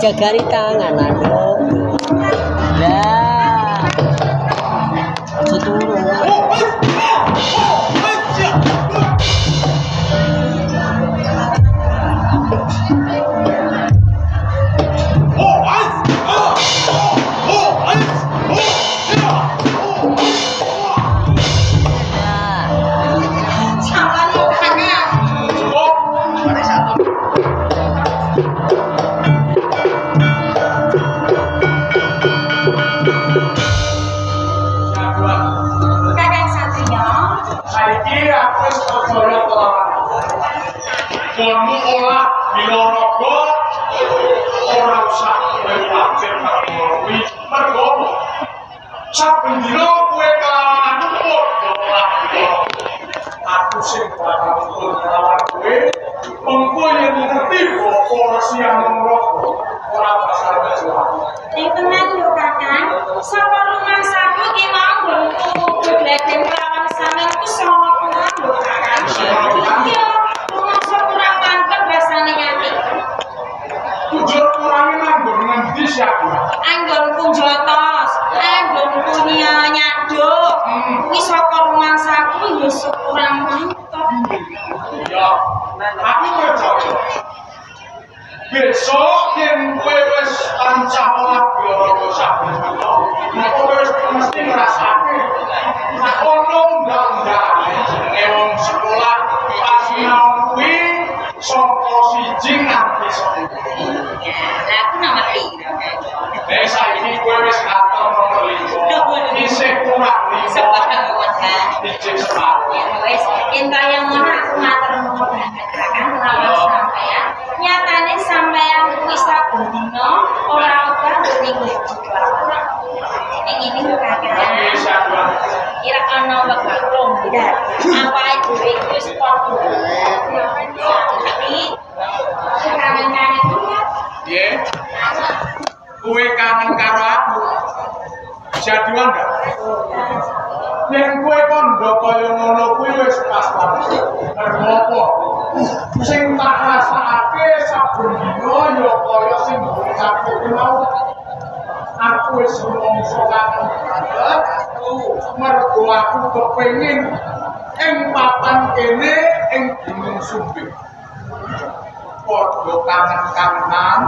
jagari tangan aduh. Lah. Aja turun. Konmu olah Bilorogo ora usah lewatin kuwi mergo saben dina kowe kan padha aku sing bakal nglawan kowe mengko yen ngerti apa ora siang ngroko ora pasar jalan ning tenan lho Kakang saka rumah saku ki mau nggonku gleden lawan sampeyan ku sama kuwi lho Kakang iya Tujuan kurangnya nganggur ngendi siapa? Anggonku jotos, anggonku nyaduk. Kuwi saka rumah saku ya kurang mantep. Ya, aku percaya. Besok yen kowe wis tancah olah Bilorogo saben dina, kowe wis mesti ngrasake. Nek ono undang-undang jenenge wong sekolah pas sinau kuwi saka 1 nganti 10. Lah aku nomor 3. Nek saiki kowe wis ngatur nomor 5. Isih kurang 5. Dijik sepat. Ya wis, yen kaya ngono aku matur nuwun Kakang lawan sampeyan. Nyatane sampeyan kuwi saben dina ora obah ning Gledi. Ning ngene lho Kakang. Kira ana wektu ndak. Awake dhewe wis padha. Iki kangen-kangen kuwi. Piye? Kowe kangen karo aku. Jaduan enggak? Yen kowe kondo kaya ngono kuwi wis pas banget. Mergo apa? Sing tak rasake saben dina ya kaya sing ngucapke mau. Aku wis rumangsa kangen banget. Mergo aku kepengin ing papan kene ing Gunung Sumbing. Padha kangen-kangenan,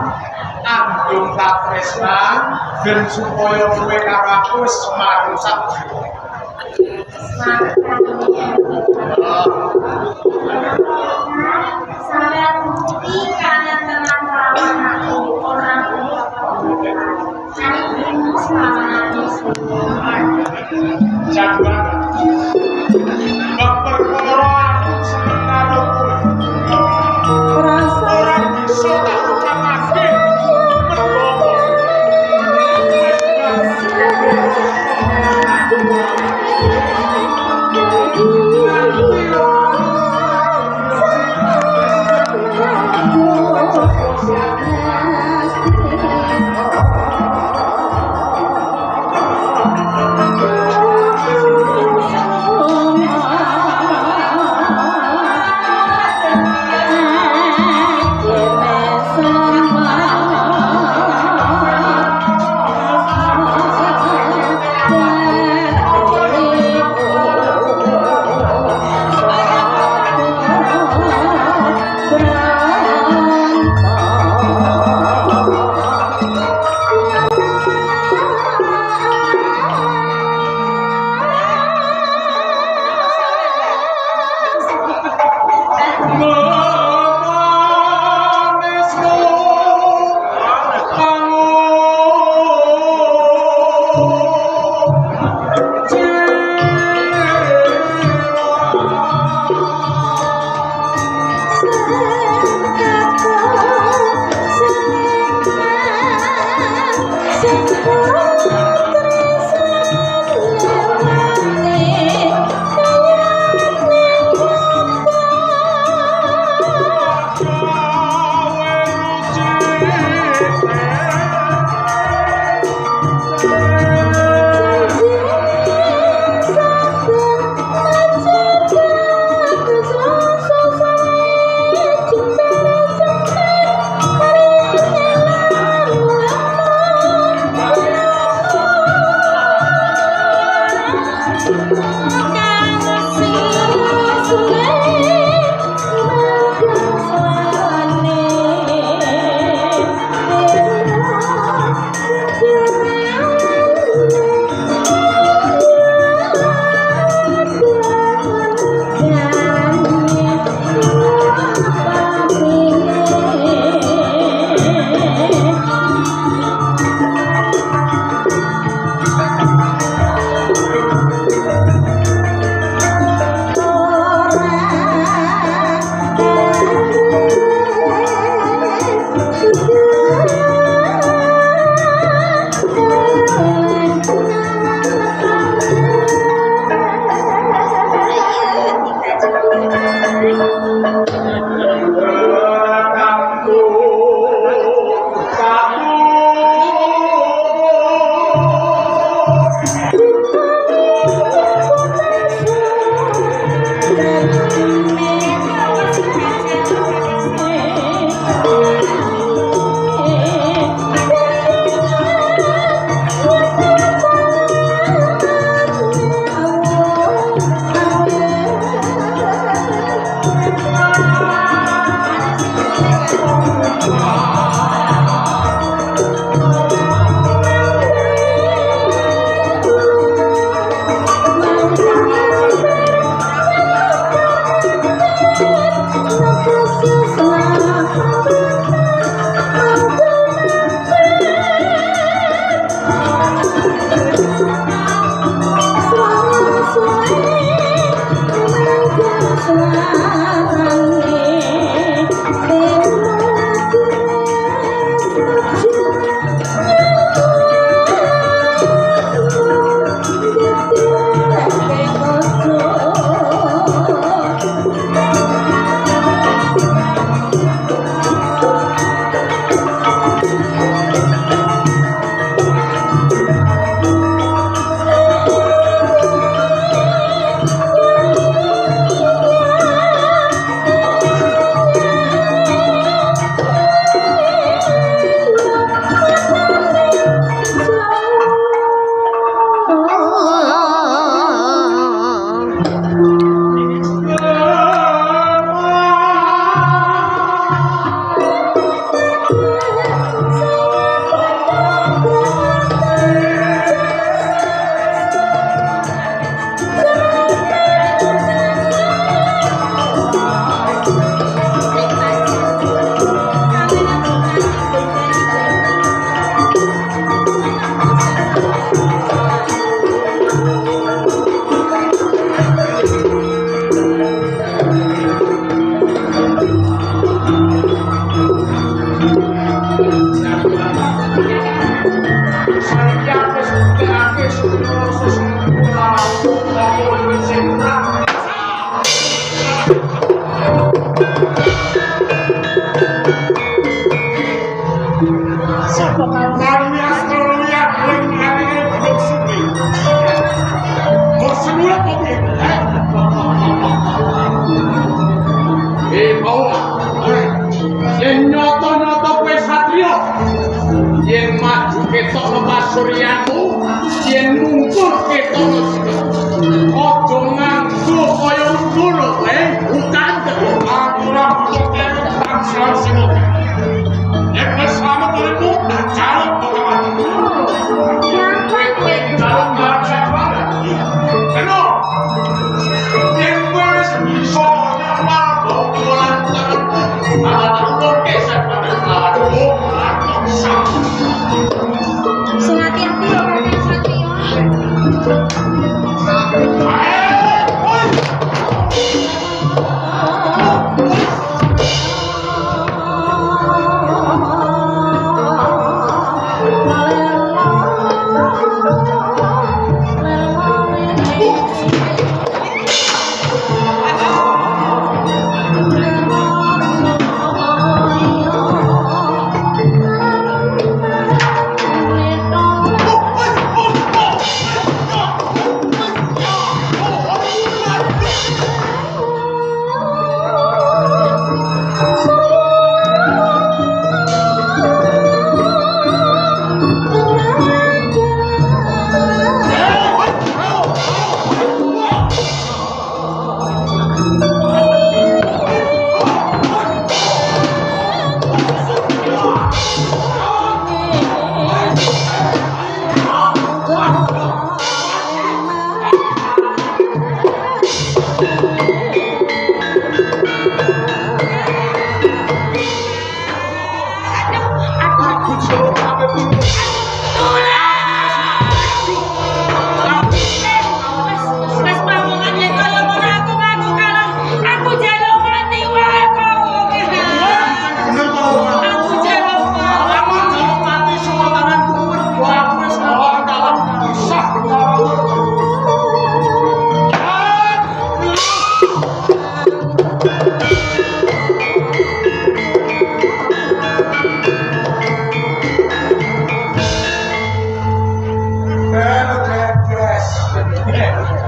andung tak tresnan, ben supaya kowe karo aku wis marung sakjane. Sampeyan ngerti kangen tenan lawan aku ora Jaduan. Perkara aku seneng karo kowe. Ora bisa tak ucapake. Mergo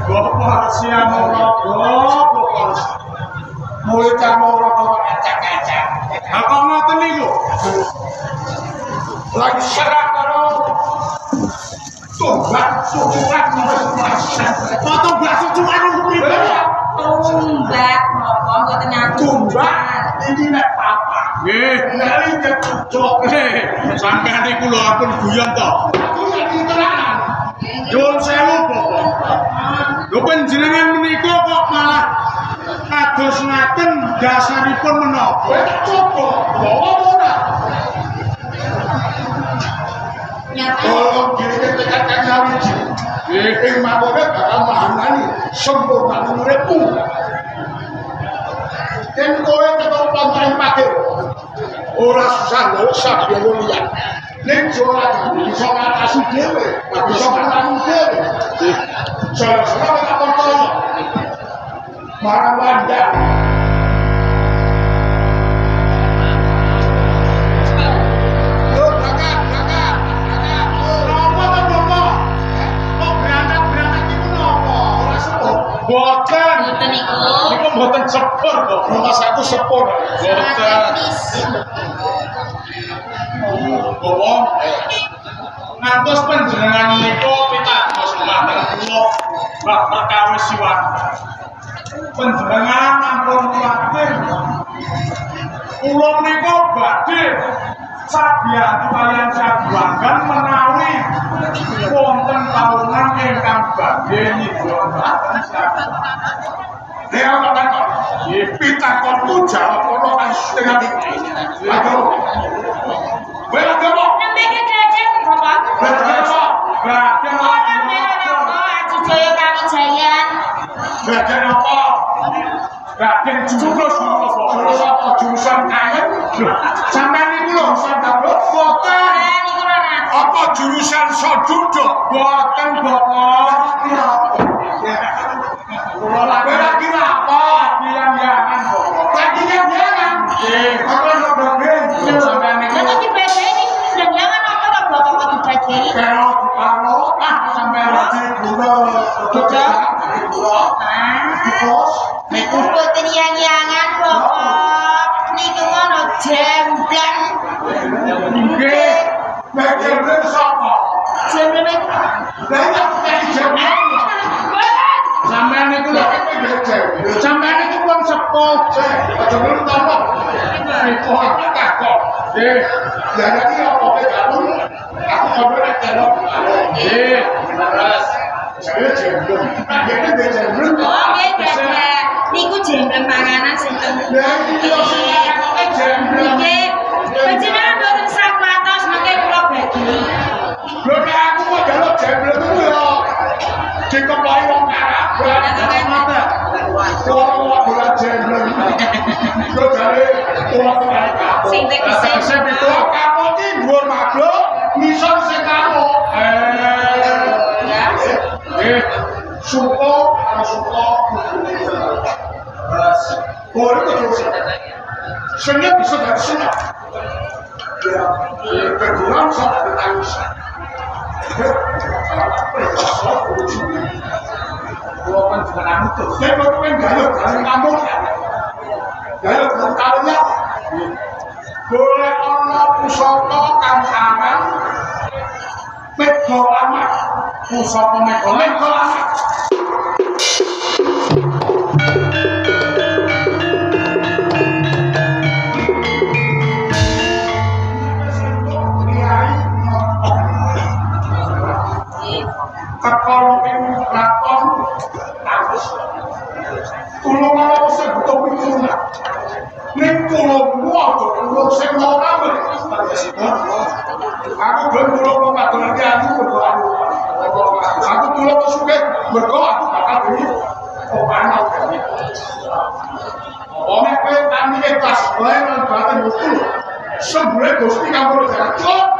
Bapak siang ora goblok. Mulai camora kok acak-acak. Ha kok ngoten niku? Lagi serang karo tombak sucukan Pak tombak sucukan priwe? Tombak napa mboten nyatu. Tombak iki nek papa. Nggih, nali kecucuk. Sampeyan niku lho ampun guyon to. Aku iki tenanan. Nyuwun sewu, Bapak. Lho panjenengan menika kok malah kados ngaten dasaripun menapa? Coba bawa ora. Nyata. Tolong ditekan nyawiji. Ing mawone bakal mahanani sempurna uripmu. Yen kowe ketemu pantai pagih. Ora susah lho sak biaya liyan. Nek ora bisa ngatasi dhewe, bisa menang dhewe. Salah-salah tak percaya. Marang landang. Boten. Boten niku. Niku boten sepur kok. Rumah satu sepur. Boten. Bawa. Ngantos panjenengan niku pitados dhumateng kula bab perkawis siwan. Panjenengan ampun kuwatir. Kula niku badhe sabiyantu kaliyan sabuanggan menawi wonten taunan ingkang badhe nyidholaken saben. Nek ana takon, pitakonku jawab ana kang setengah iki. Ayo. Kowe lagi apa? Nembe kedaden Bapak. Gaden apa? Aji Jaya Kawijayan. Gaden apa? Gaden jurus apa? Jurusan kain. Sampeyan niku lho sadaro boten. Niku ora nate. Apa jurusan soduduk? Boten, Bapak. Kula lagi apa? Bilang-bilangan, Bapak. Lagi-bilangan. Nggih, apa lho, sampeyan niku. Nek dibedheni niku jangan apa kok Bapak kok dibedheni? Karo dipano, sampeyan lagi gula. Terus Niku boten yang-yangan Bapak. Niku ngono jemblang. nggih, nek jembleng sapa? Jemblang niku. Lah nek jembleng sampeyan niku lho sampeyan niku wong sepuh. Aja ngono to, Pak. Iku tak kok. Nggih, ya iki apa kamu? Aku kono nek karo. Nggih, terus saya jembleng. Nggih, jembleng. Oh, nggih, Dek. Niku jemblang panganan sinten? Lah iki kok jembleng. Nggih. Panjenengan mboten saklatos mengke kula bagi. Lho nek aku kok jaluk jembleng ku ya dikeploi wong Arab. Mata. Ora bola jembleng. Yo jare ora kaya kamu. Sing tekise itu kamu ki dhuwur makhluk ngisor sing kamu. Suko, suko. Boleh terus. Senyap bisa dari senyap. Ya, kekurang sama bertangis. Kalau penjualan itu, saya mau gayut dari kamu. Gayut dari kamunya. Boleh ono pusaka kancanan. Mego lama. Pusaka mego lama. Kalau ini lakon harus kalau malah saya butuh pikiran ini kalau muat kalau saya mau ngambil aku belum pulau ke lagi aku berdoa aku pulau ke sungai berdoa aku bakal beri panau omeh kue kami ikhlas lain dan batin itu sebenarnya gusti kamu udah jalan